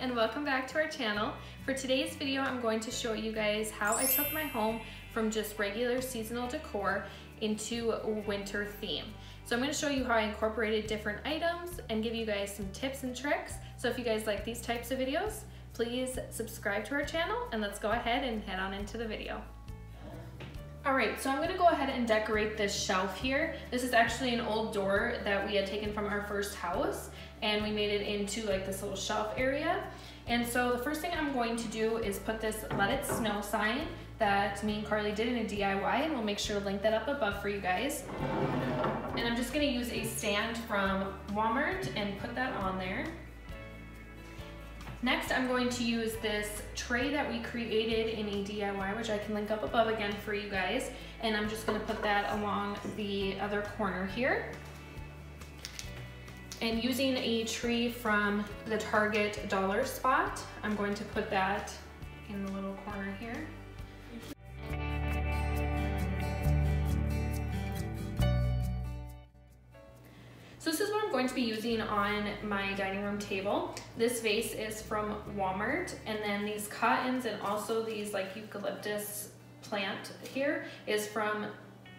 and welcome back to our channel. For today's video, I'm going to show you guys how I took my home from just regular seasonal decor into a winter theme. So I'm going to show you how I incorporated different items and give you guys some tips and tricks. So if you guys like these types of videos, please subscribe to our channel and let's go ahead and head on into the video. Alright, so I'm going to go ahead and decorate this shelf here. This is actually an old door that we had taken from our first house and we made it into like this little shelf area. And so the first thing I'm going to do is put this Let It Snow sign that me and Carly did in a DIY, and we'll make sure to link that up above for you guys. And I'm just going to use a stand from Walmart and put that on there. Next, I'm going to use this tray that we created in a DIY, which I can link up above again for you guys. And I'm just gonna put that along the other corner here. And using a tree from the Target dollar spot, I'm going to put that in the little corner here. So this is what I'm going to be using on my dining room table. This vase is from Walmart, and then these cottons and also these like eucalyptus plant here is from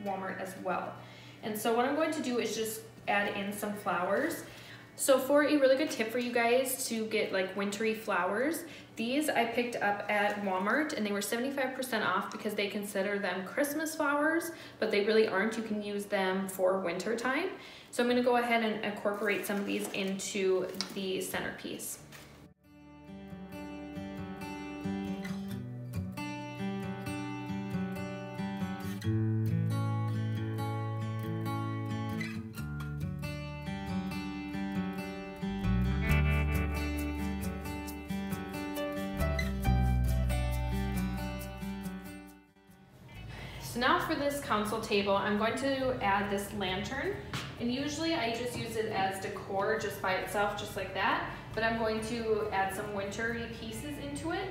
Walmart as well. And so what I'm going to do is just add in some flowers. So for a really good tip for you guys to get like wintry flowers, these I picked up at Walmart and they were 75% off because they consider them Christmas flowers, but they really aren't. You can use them for winter time. So I'm going to go ahead and incorporate some of these into the centerpiece. So now for this console table, I'm going to add this lantern. And usually I just use it as decor just by itself, just like that. But I'm going to add some wintry pieces into it.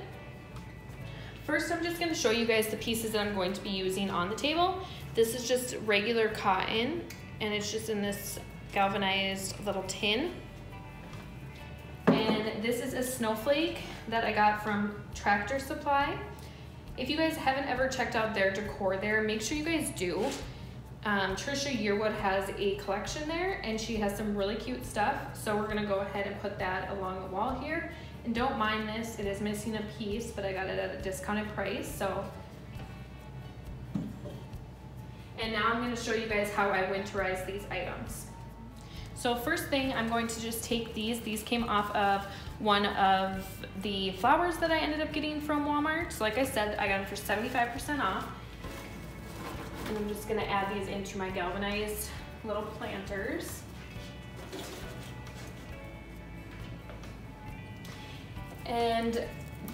First, I'm just gonna show you guys the pieces that I'm going to be using on the table. This is just regular cotton, and it's just in this galvanized little tin. And this is a snowflake that I got from Tractor Supply. If you guys haven't ever checked out their decor there, make sure you guys do. Trisha Yearwood has a collection there and she has some really cute stuff. So we're gonna go ahead and put that along the wall here. And don't mind this, it is missing a piece, but I got it at a discounted price, so. And now I'm gonna show you guys how I winterize these items. So first thing, I'm going to just take these came off of one of the flowers that I ended up getting from Walmart. So like I said, I got them for 75% off. And I'm just gonna add these into my galvanized little planters. And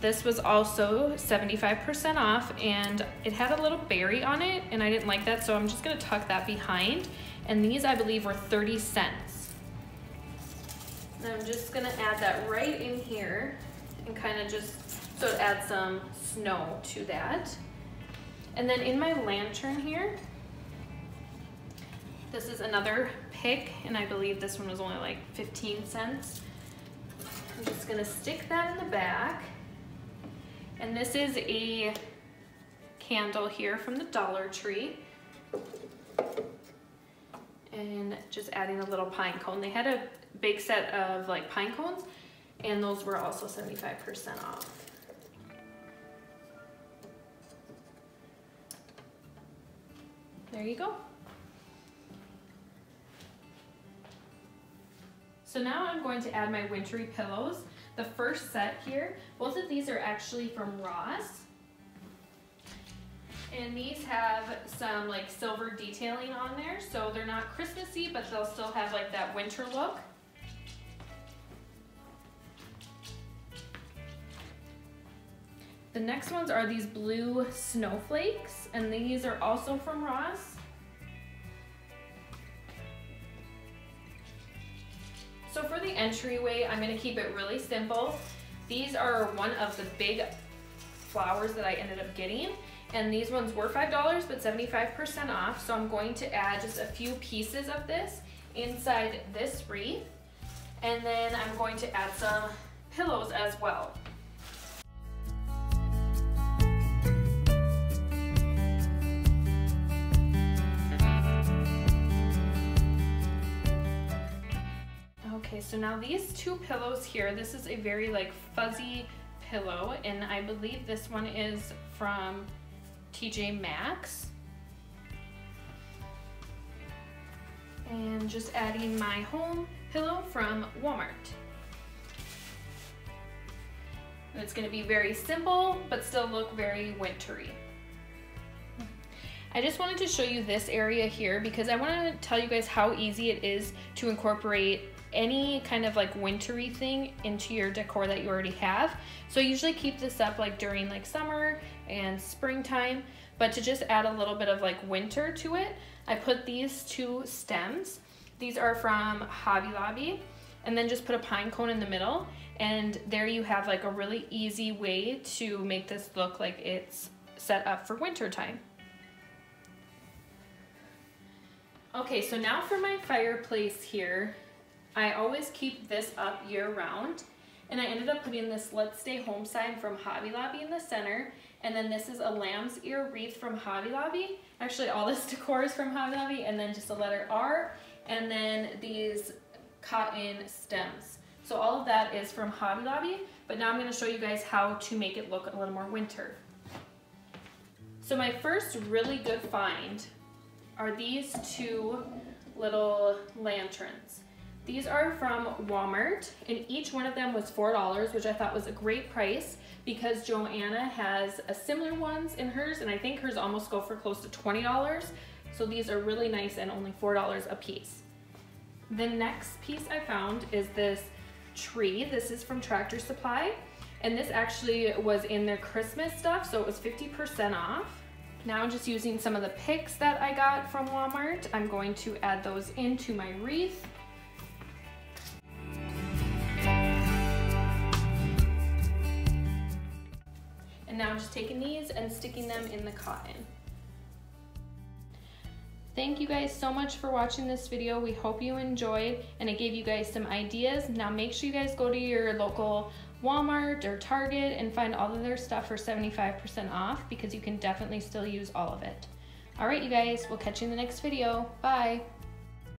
this was also 75% off, and it had a little berry on it, and I didn't like that, so I'm just gonna tuck that behind. And these, I believe, were 30 cents. And I'm just gonna add that right in here and kind of just, so it adds some snow to that. And then in my lantern here, this is another pick, and I believe this one was only like 15 cents. I'm just gonna stick that in the back. And this is a candle here from the Dollar Tree. And just adding a little pine cone. They had a big set of like pine cones, and those were also 75% off. There you go. So now I'm going to add my wintry pillows. The first set here, both of these are actually from Ross. And these have some like silver detailing on there, so they're not Christmassy, but they'll still have like that winter look. The next ones are these blue snowflakes, and these are also from Ross. So for the entryway, I'm gonna keep it really simple. These are one of the big flowers that I ended up getting, and these ones were $5, but 75% off. So I'm going to add just a few pieces of this inside this wreath. And then I'm going to add some pillows as well. Okay, so now these two pillows here, this is a very like fuzzy pillow, and I believe this one is from TJ Maxx. And just adding my home pillow from Walmart. And it's going to be very simple, but still look very wintry. I just wanted to show you this area here because I want to tell you guys how easy it is to incorporate any kind of like wintry thing into your decor that you already have. So I usually keep this up like during like summer and springtime, but to just add a little bit of like winter to it, I put these two stems. These are from Hobby Lobby, and then just put a pine cone in the middle, and there you have like a really easy way to make this look like it's set up for winter time. Okay, so now for my fireplace here, I always keep this up year round, and I ended up putting this Let's Stay Home sign from Hobby Lobby in the center, and then this is a lamb's ear wreath from Hobby Lobby. Actually, all this decor is from Hobby Lobby, and then just a letter R, and then these cotton stems. So all of that is from Hobby Lobby, but now I'm going to show you guys how to make it look a little more winter. So my first really good find are these two little lanterns. These are from Walmart, and each one of them was $4, which I thought was a great price because Joanna has a similar ones in hers, and I think hers almost go for close to $20. So these are really nice and only $4 a piece. The next piece I found is this tree. This is from Tractor Supply, and this actually was in their Christmas stuff, so it was 50% off. Now just using some of the picks that I got from Walmart, I'm going to add those into my wreath. And now I'm just taking these and sticking them in the cotton. Thank you guys so much for watching this video. We hope you enjoyed and it gave you guys some ideas. Now make sure you guys go to your local Walmart or Target and find all of their stuff for 75% off because you can definitely still use all of it. All right, you guys, we'll catch you in the next video. Bye.